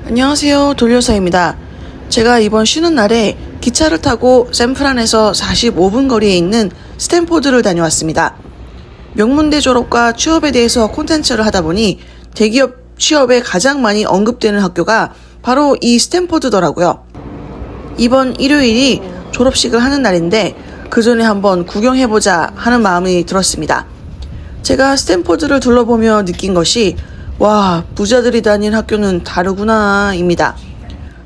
안녕하세요, 돌려사입니다. 제가 이번 쉬는 날에 기차를 타고 샌프란에서 45분 거리에 있는 스탠포드를 다녀왔습니다. 명문대 졸업과 취업에 대해서 콘텐츠를 하다 보니 대기업 취업에 가장 많이 언급되는 학교가 바로 이 스탠포드더라고요. 이번 일요일이 졸업식을 하는 날인데 그 전에 한번 구경해보자 하는 마음이 들었습니다. 제가 스탠포드를 둘러보며 느낀 것이 와, 부자들이 다닌 학교는 다르구나 입니다.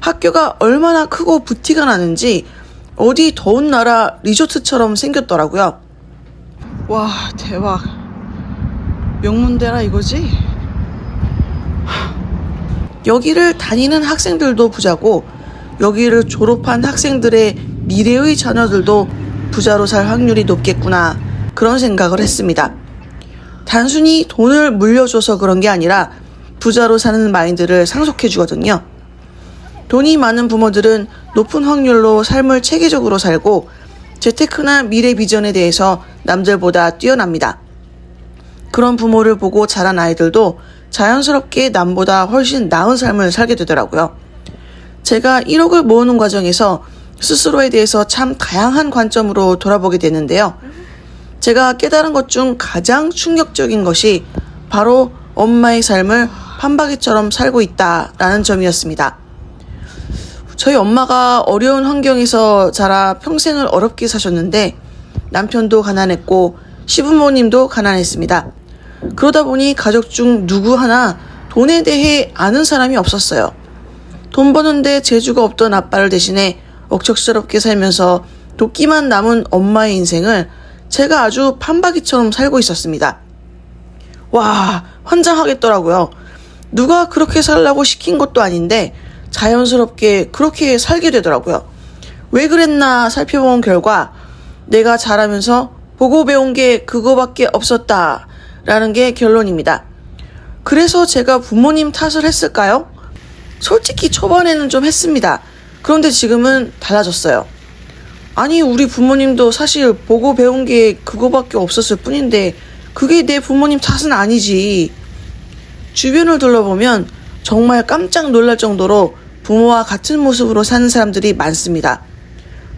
학교가 얼마나 크고 부티가 나는지 어디 더운 나라 리조트처럼 생겼더라고요. 와, 대박. 명문대라 이거지? 여기를 다니는 학생들도 부자고 여기를 졸업한 학생들의 미래의 자녀들도 부자로 살 확률이 높겠구나, 그런 생각을 했습니다. 단순히 돈을 물려줘서 그런 게 아니라 부자로 사는 마인드를 상속해 주거든요. 돈이 많은 부모들은 높은 확률로 삶을 체계적으로 살고 재테크나 미래 비전에 대해서 남들보다 뛰어납니다. 그런 부모를 보고 자란 아이들도 자연스럽게 남보다 훨씬 나은 삶을 살게 되더라고요. 제가 1억을 모으는 과정에서 스스로에 대해서 참 다양한 관점으로 돌아보게 되는데요. 제가 깨달은 것 중 가장 충격적인 것이 바로 엄마의 삶을 판박이처럼 살고 있다라는 점이었습니다. 저희 엄마가 어려운 환경에서 자라 평생을 어렵게 사셨는데 남편도 가난했고 시부모님도 가난했습니다. 그러다 보니 가족 중 누구 하나 돈에 대해 아는 사람이 없었어요. 돈 버는데 재주가 없던 아빠를 대신해 억척스럽게 살면서 도끼만 남은 엄마의 인생을 제가 아주 판박이처럼 살고 있었습니다. 와, 환장하겠더라고요. 누가 그렇게 살라고 시킨 것도 아닌데 자연스럽게 그렇게 살게 되더라고요. 왜 그랬나 살펴본 결과 내가 자라면서 보고 배운 게 그거밖에 없었다라는 게 결론입니다. 그래서 제가 부모님 탓을 했을까요? 솔직히 초반에는 좀 했습니다. 그런데 지금은 달라졌어요. 아니, 우리 부모님도 사실 보고 배운 게 그거밖에 없었을 뿐인데 그게 내 부모님 탓은 아니지. 주변을 둘러보면 정말 깜짝 놀랄 정도로 부모와 같은 모습으로 사는 사람들이 많습니다.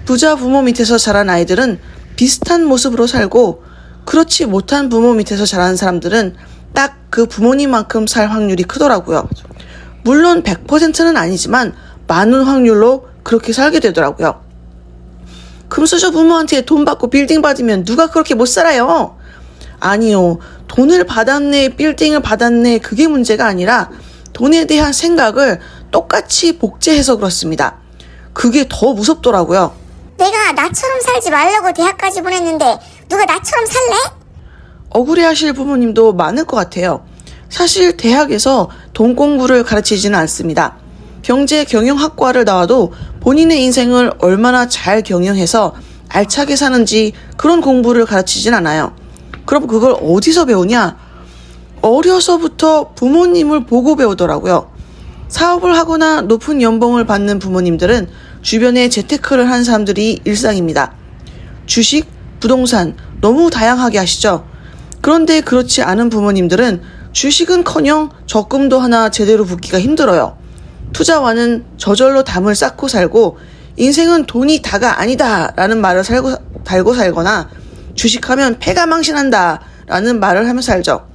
부자 부모 밑에서 자란 아이들은 비슷한 모습으로 살고 그렇지 못한 부모 밑에서 자란 사람들은 딱 그 부모님만큼 살 확률이 크더라고요. 물론 100%는 아니지만 많은 확률로 그렇게 살게 되더라고요. 금수저 부모한테 돈 받고 빌딩 받으면 누가 그렇게 못 살아요? 아니요. 돈을 받았네, 빌딩을 받았네, 그게 문제가 아니라 돈에 대한 생각을 똑같이 복제해서 그렇습니다. 그게 더 무섭더라고요. 내가 나처럼 살지 말라고 대학까지 보냈는데 누가 나처럼 살래? 억울해하실 부모님도 많을 것 같아요. 사실 대학에서 돈 공부를 가르치지는 않습니다. 경제 경영학과를 나와도 본인의 인생을 얼마나 잘 경영해서 알차게 사는지 그런 공부를 가르치진 않아요. 그럼 그걸 어디서 배우냐? 어려서부터 부모님을 보고 배우더라고요. 사업을 하거나 높은 연봉을 받는 부모님들은 주변에 재테크를 하는 사람들이 일상입니다. 주식, 부동산 너무 다양하게 하시죠? 그런데 그렇지 않은 부모님들은 주식은커녕 적금도 하나 제대로 붓기가 힘들어요. 투자와는 저절로 담을 쌓고 살고 인생은 돈이 다가 아니다 라는 말을 달고 살거나 주식하면 패가 망신한다 라는 말을 하며 살죠.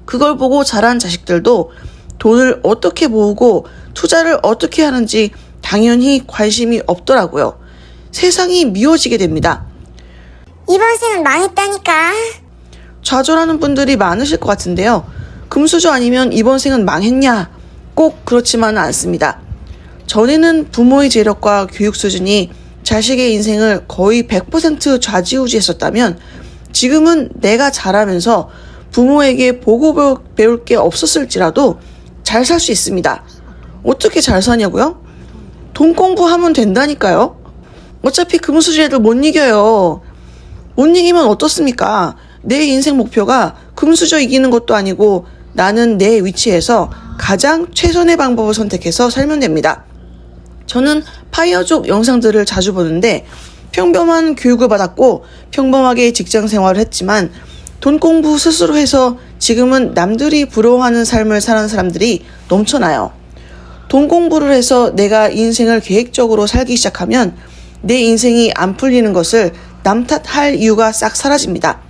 그걸 보고 자란 자식들도 돈을 어떻게 모으고 투자를 어떻게 하는지 당연히 관심이 없더라고요. 세상이 미워지게 됩니다. 이번 생은 망했다니까. 좌절하는 분들이 많으실 것 같은데요. 금수저 아니면 이번 생은 망했냐? 꼭 그렇지만은 않습니다. 전에는 부모의 재력과 교육 수준이 자식의 인생을 거의 100% 좌지우지했었다면 지금은 내가 자라면서 부모에게 보고 배울 게 없었을지라도 잘 살 수 있습니다. 어떻게 잘 사냐고요? 돈 공부하면 된다니까요. 어차피 금수저 애들 못 이겨요. 못 이기면 어떻습니까? 내 인생 목표가 금수저 이기는 것도 아니고 나는 내 위치에서 가장 최선의 방법을 선택해서 살면 됩니다. 저는 파이어족 영상들을 자주 보는데 평범한 교육을 받았고 평범하게 직장 생활을 했지만 돈 공부 스스로 해서 지금은 남들이 부러워하는 삶을 사는 사람들이 넘쳐나요. 돈 공부를 해서 내가 인생을 계획적으로 살기 시작하면 내 인생이 안 풀리는 것을 남 탓할 이유가 싹 사라집니다.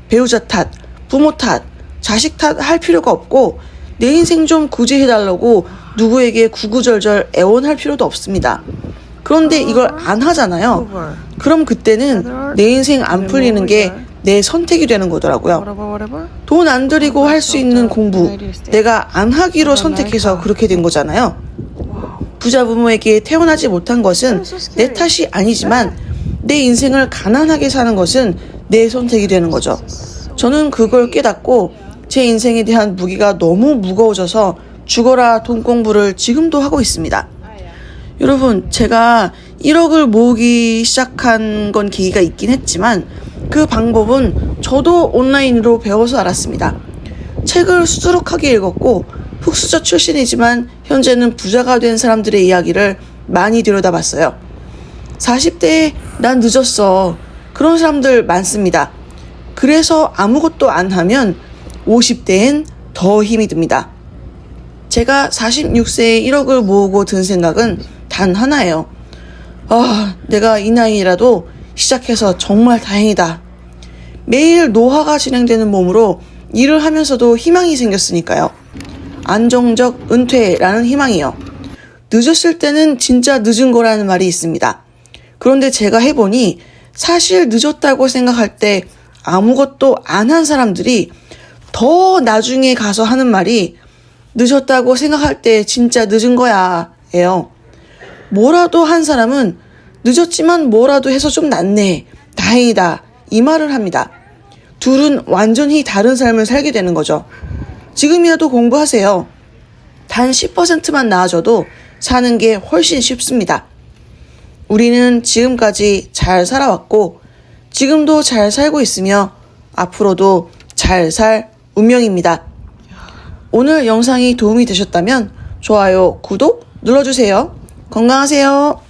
배우자 탓, 부모 탓, 자식 탓 할 필요가 없고 내 인생 좀 구제해달라고 누구에게 구구절절 애원할 필요도 없습니다. 그런데 이걸 안 하잖아요. 그럼 그때는 내 인생 안 풀리는 게 내 선택이 되는 거더라고요. 돈 안 들이고 할 수 있는 공부, 내가 안 하기로 선택해서 그렇게 된 거잖아요. 부자 부모에게 태어나지 못한 것은 내 탓이 아니지만 내 인생을 가난하게 사는 것은 내 선택이 되는 거죠. 저는 그걸 깨닫고 제 인생에 대한 무게가 너무 무거워져서 죽어라 돈 공부를 지금도 하고 있습니다. 여러분, 제가 1억을 모으기 시작한 건 계기가 있긴 했지만 그 방법은 저도 온라인으로 배워서 알았습니다. 책을 수두룩하게 읽었고 흑수저 출신이지만 현재는 부자가 된 사람들의 이야기를 많이 들여다봤어요. 40대에 난 늦었어. 그런 사람들 많습니다. 그래서 아무것도 안 하면 50대엔 더 힘이 듭니다. 제가 46세에 1억을 모으고 든 생각은 단 하나예요. 내가 이 나이라도 시작해서 정말 다행이다. 매일 노화가 진행되는 몸으로 일을 하면서도 희망이 생겼으니까요. 안정적 은퇴라는 희망이요. 늦었을 때는 진짜 늦은 거라는 말이 있습니다. 그런데 제가 해보니 사실 늦었다고 생각할 때 아무것도 안 한 사람들이 더 나중에 가서 하는 말이 늦었다고 생각할 때 진짜 늦은 거야 예요. 뭐라도 한 사람은 늦었지만 뭐라도 해서 좀 낫네, 다행이다 이 말을 합니다. 둘은 완전히 다른 삶을 살게 되는 거죠. 지금이라도 공부하세요. 단 10%만 나아져도 사는 게 훨씬 쉽습니다. 우리는 지금까지 잘 살아왔고 지금도 잘 살고 있으며 앞으로도 잘 살 운명입니다. 오늘 영상이 도움이 되셨다면 좋아요, 구독 눌러주세요. 건강하세요.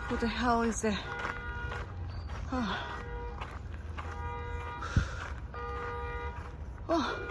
What the hell is that? Oh.